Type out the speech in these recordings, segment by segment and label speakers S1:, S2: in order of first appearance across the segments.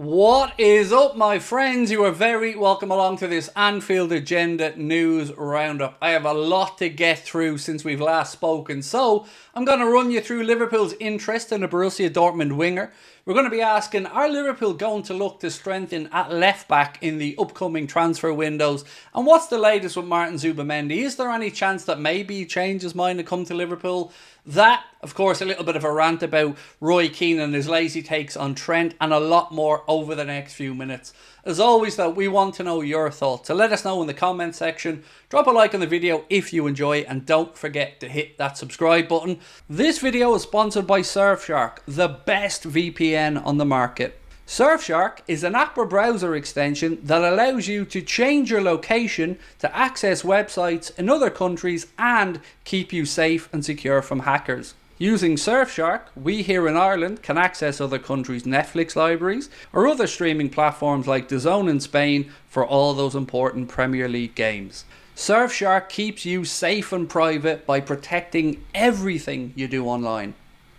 S1: What is up, my friends? You are very welcome along to this Anfield Agenda news roundup. I have a lot to get through since we've last spoken, so I'm going to run you through Liverpool's interest in a Borussia Dortmund winger. We're going to be asking, are Liverpool going to look to strengthen at left back in the upcoming transfer windows? And what's the latest with Martin Zubimendi? Is there any chance that maybe he changed his mind to come to Liverpool? That, of course, a little bit of a rant about Roy Keane and his lazy takes on Trent, and a lot more over the next few minutes. As always, though, we want to know your thoughts, so let us know in the comment section. Drop a like on the video if you enjoy, and don't forget to hit that subscribe button. This video is sponsored by Surfshark, the best VPN on the market. Surfshark is an app or browser extension that allows you to change your location to access websites in other countries and keep you safe and secure from hackers. Using Surfshark, we here in Ireland can access other countries' Netflix libraries or other streaming platforms like DAZN in Spain for all those important Premier League games. Surfshark keeps you safe and private by protecting everything you do online.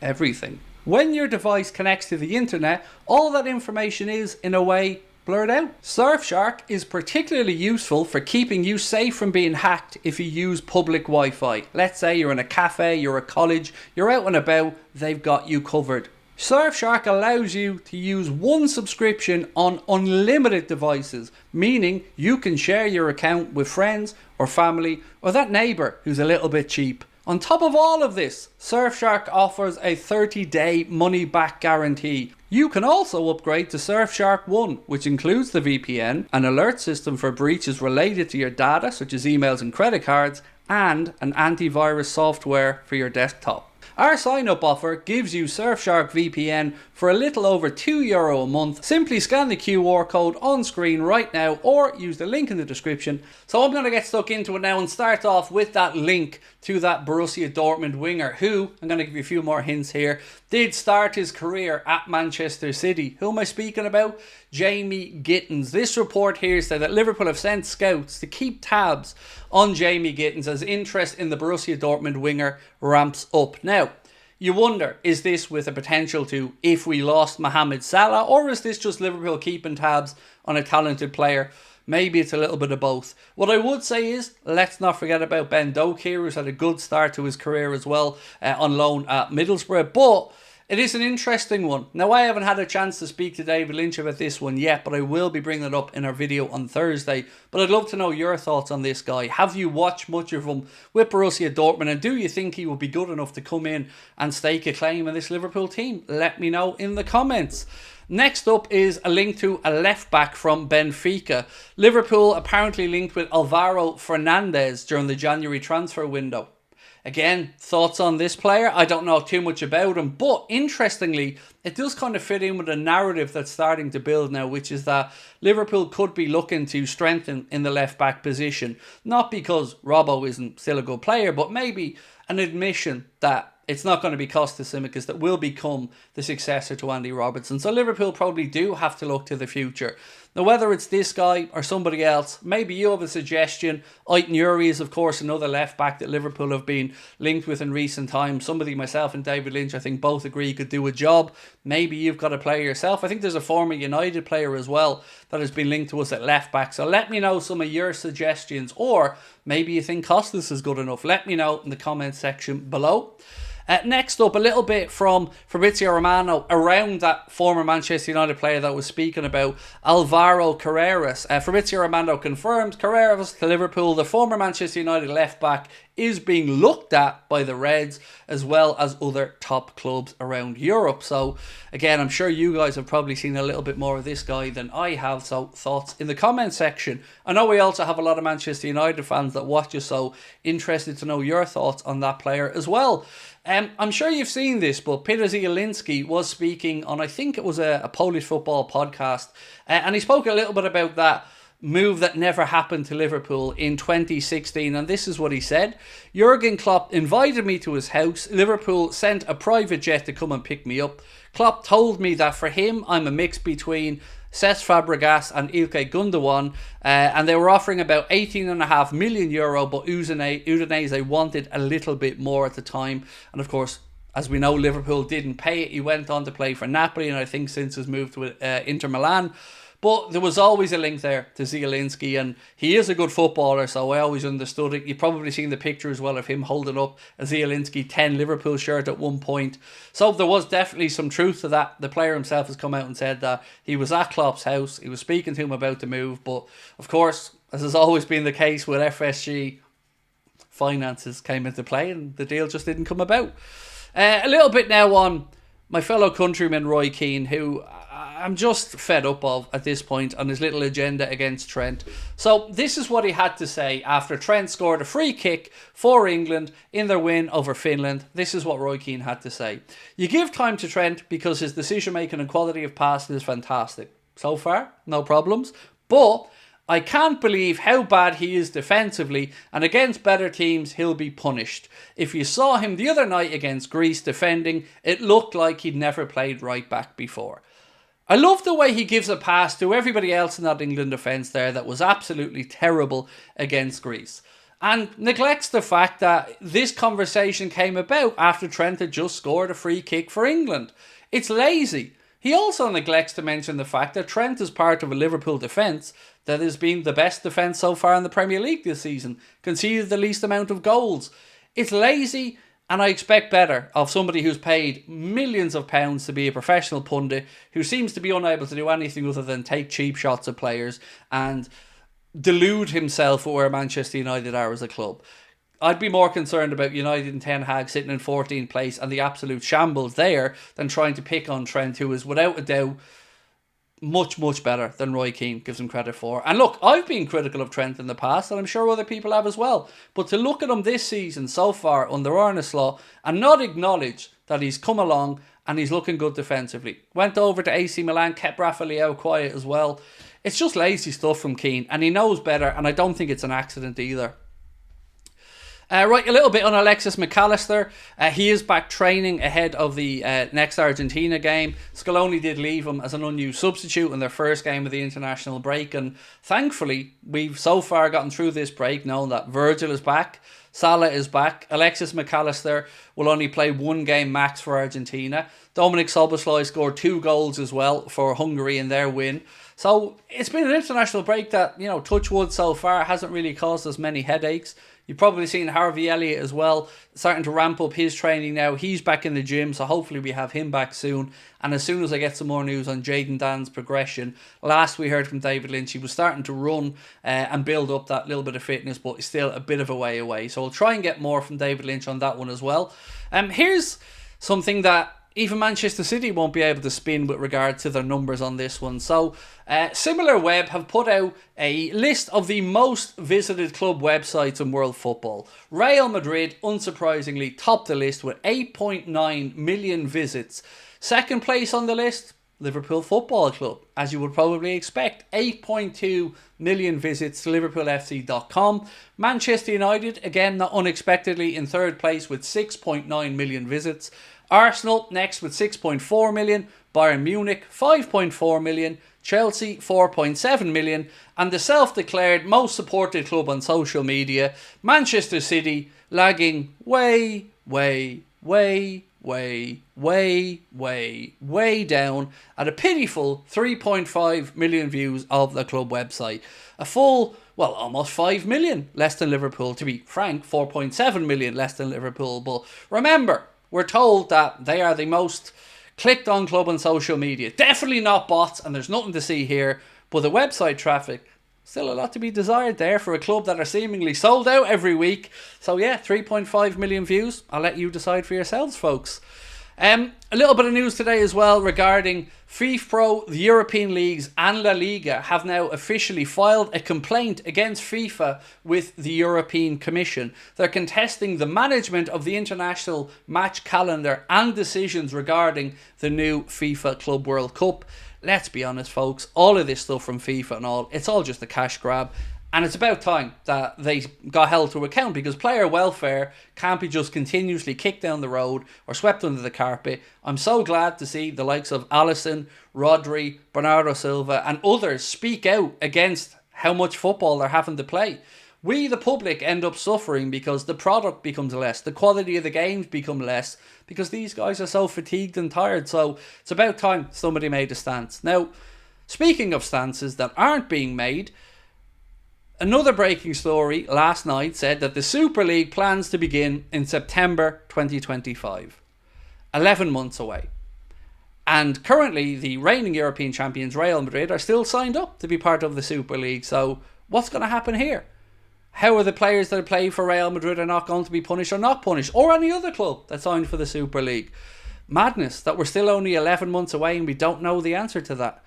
S1: Everything. When your device connects to the internet, all that information is, in a way, blurred out. Surfshark is particularly useful for keeping you safe from being hacked if you use public Wi-Fi. Let's say you're in a cafe, you're at college, you're out and about, they've got you covered. Surfshark allows you to use one subscription on unlimited devices, meaning you can share your account with friends or family or that neighbour who's a little bit cheap. On top of all of this, Surfshark offers a 30-day money-back guarantee. You can also upgrade to Surfshark One, which includes the VPN, an alert system for breaches related to your data, such as emails and credit cards, and an antivirus software for your desktop. Our sign-up offer gives you Surfshark VPN for a little over €2 a month. Simply scan the QR code on screen right now or use the link in the description. So I'm going to get stuck into it now and start off with that link to that Borussia Dortmund winger who, I'm going to give you a few more hints here, did start his career at Manchester City. Who am I speaking about? Jamie Gittens. This report here said that Liverpool have sent scouts to keep tabs on Jamie Gittens as interest in the Borussia Dortmund winger ramps up. Now, you wonder, is this with a potential to if we lost Mohamed Salah, or is this just Liverpool keeping tabs on a talented player? Maybe it's a little bit of both. What I would say is, let's not forget about Ben Doak here, who's had a good start to his career as well on loan at Middlesbrough. But it is an interesting one. Now, I haven't had a chance to speak to David Lynch about this one yet, but I will be bringing it up in our video on Thursday. But I'd love to know your thoughts on this guy. Have you watched much of him with Borussia Dortmund, and do you think he will be good enough to come in and stake a claim in this Liverpool team? Let me know in the comments. Next up is a link to a left back from Benfica. Liverpool apparently linked with Alvaro Fernandez during the January transfer window. Again, thoughts on this player? I don't know too much about him, but interestingly, it does kind of fit in with a narrative that's starting to build now, which is that Liverpool could be looking to strengthen in the left-back position. Not because Robbo isn't still a good player, but maybe an admission that it's not going to be Kostas Tsimikas that will become the successor to Andy Robertson. So Liverpool probably do have to look to the future. Now, whether it's this guy or somebody else, maybe you have a suggestion. ENQUIRIES, of course, another left-back that Liverpool have been linked with in recent times. Somebody, myself and David Lynch, I think both agree could do a job. Maybe you've got a player yourself. I think there's a former United player as well that has been linked to us at left-back. So let me know some of your suggestions. Or maybe you think Kostas is good enough. Let me know in the comment section below. Next up, a little bit from Fabrizio Romano around that former Manchester United player that I was speaking about, Alvaro Carreras. Fabrizio Romano confirmed Carreras to Liverpool. The former Manchester United left-back is being looked at by the Reds as well as other top clubs around Europe. So again, I'm sure you guys have probably seen a little bit more of this guy than I have, so thoughts in the comment section. I know we also have a lot of Manchester United fans that watch us, so interested to know your thoughts on that player as well. I'm sure you've seen this, but Peter Zielinski was speaking on, I think it was a Polish football podcast, and he spoke a little bit about that move that never happened to Liverpool in 2016, and this is what he said. Jurgen Klopp invited me to his house. Liverpool sent a private jet to come and pick me up. Klopp told me that for him, I'm a mix between Cesc Fabregas and Ilkay Gundogan, and they were offering about €18.5 million, but Udinese wanted a little bit more at the time, and of course As we know, Liverpool didn't pay it. He went on to play for Napoli, and I think since his move to Inter Milan. But there was always a link there to Zielinski, and he is a good footballer, so I always understood it. You've probably seen the picture as well of him holding up a Zielinski 10 Liverpool shirt at one point. So there was definitely some truth to that. The player himself has come out and said that he was at Klopp's house, he was speaking to him about the move, but of course, as has always been the case with FSG, finances came into play and the deal just didn't come about. A little bit now on my fellow countryman Roy Keane, who I'm just fed up of at this point on his little agenda against Trent. So this is what he had to say after Trent scored a free kick for England in their win over Finland. This is what Roy Keane had to say. You give time to Trent because his decision making and quality of passing is fantastic. So far, no problems. But I can't believe how bad he is defensively, and against better teams he'll be punished. If you saw him the other night against Greece defending, it looked like he'd never played right back before. I love the way he gives a pass to everybody else in that England defence there that was absolutely terrible against Greece, and neglects the fact that this conversation came about after Trent had just scored a free kick for England. It's lazy. He also neglects to mention the fact that Trent is part of a Liverpool defence that has been the best defence so far in the Premier League this season, conceded the least amount of goals. It's lazy, and I expect better of somebody who's paid millions of pounds to be a professional pundit, who seems to be unable to do anything other than take cheap shots at players and delude himself with where Manchester United are as a club. I'd be more concerned about United and Ten Hag sitting in 14th place and the absolute shambles there than trying to pick on Trent, who is without a doubt much, much better than Roy Keane gives him credit for. And look, I've been critical of Trent in the past, and I'm sure other people have as well. But to look at him this season so far under Arne Slot and not acknowledge that he's come along and he's looking good defensively. Went over to AC Milan, kept Rafa Leao quiet as well. It's just lazy stuff from Keane, and he knows better, and I don't think it's an accident either. Right, a little bit on Alexis McAllister. He is back training ahead of the next Argentina game. Scaloni did leave him as an unused substitute in their first game of the international break, and thankfully we've so far gotten through this break knowing that Virgil is back, Salah is back, Alexis McAllister will only play one game max for Argentina. Dominic Szoboszlai scored 2 goals as well for Hungary in their win. So it's been an international break that, touch wood so far, hasn't really caused us many headaches. You've probably seen Harvey Elliott as well, starting to ramp up his training now. He's back in the gym, so hopefully we have him back soon. And as soon as I get some more news on Jayden Dan's progression, last we heard from David Lynch, he was starting to run and build up that little bit of fitness, but he's still a bit of a way away. So I'll try and get more from David Lynch on that one as well. Here's something that even Manchester City won't be able to spin with regard to their numbers on this one. So, SimilarWeb have put out a list of the most visited club websites in world football. Real Madrid, unsurprisingly, topped the list with 8.9 million visits. Second place on the list, Liverpool Football Club, as you would probably expect. 8.2 million visits to liverpoolfc.com. Manchester United, again, not unexpectedly, in third place with 6.9 million visits. Arsenal next with 6.4 million, Bayern Munich 5.4 million, Chelsea 4.7 million, and the self-declared most supported club on social media, Manchester City, lagging way down at a pitiful 3.5 million views of the club website. A full, almost 5 million less than Liverpool. To be frank, 4.7 million less than Liverpool. But remember, we're told that they are the most clicked on club on social media. Definitely not bots, and there's nothing to see here. But the website traffic, still a lot to be desired there for a club that are seemingly sold out every week. So yeah, 3.5 million views. I'll let you decide for yourselves, folks. A little bit of news today as well regarding FIFPro, the European leagues and La Liga have now officially filed a complaint against FIFA with the European Commission. They're contesting the management of the international match calendar and decisions regarding the new FIFA Club World Cup. Let's be honest, folks, all of this stuff from FIFA and all, it's all just a cash grab. And it's about time that they got held to account, because player welfare can't be just continuously kicked down the road or swept under the carpet. I'm so glad to see the likes of Alisson, Rodri, Bernardo Silva and others speak out against how much football they're having to play. we, the public, end up suffering because the product becomes less, the quality of the games become less, because these guys are so fatigued and tired. So it's about time somebody made a stance. Now, speaking of stances that aren't being made, another breaking story last night said that the Super League plans to begin in September 2025. 11 months away. And currently, the reigning European champions Real Madrid are still signed up to be part of the Super League. So what's going to happen here? How are the players that play for Real Madrid are not going to be punished or not punished? Or any other club that signed for the Super League? Madness that we're still only 11 months away and we don't know the answer to that.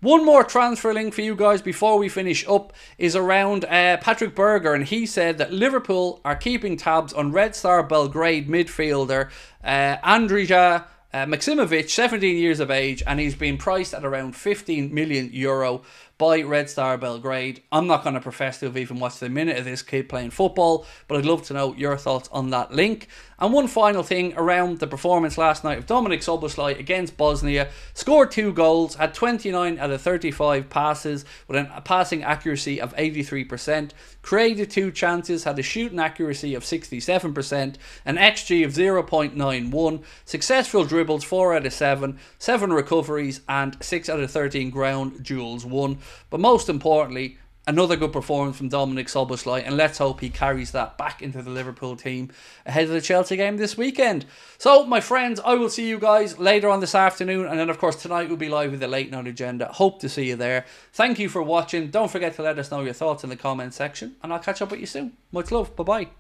S1: One more transfer link for you guys before we finish up is around Patrick Berger, and he said that Liverpool are keeping tabs on Red Star Belgrade midfielder Andrija Maksimovic, 17 years of age, and he's been priced at around €15 million by Red Star Belgrade. I'm not going to profess to have even watched a minute of this kid playing football, but I'd love to know your thoughts on that link. And one final thing around the performance last night of Dominik Szoboszlai against Bosnia. Scored 2 goals, had 29 out of 35 passes with a passing accuracy of 83%. Created 2 chances, had a shooting accuracy of 67%, an XG of 0.91. Successful dribbles 4 out of 7, 7 recoveries, and 6 out of 13 ground duels won. But most importantly, another good performance from Dominik Szoboszlai, and let's hope he carries that back into the Liverpool team ahead of the Chelsea game this weekend. So, my friends, I will see you guys later on this afternoon, and then of course tonight we'll be live with the Late Night Agenda. Hope to see you there. Thank you for watching. Don't forget to let us know your thoughts in the comment section, and I'll catch up with you soon. Much love. Bye-bye.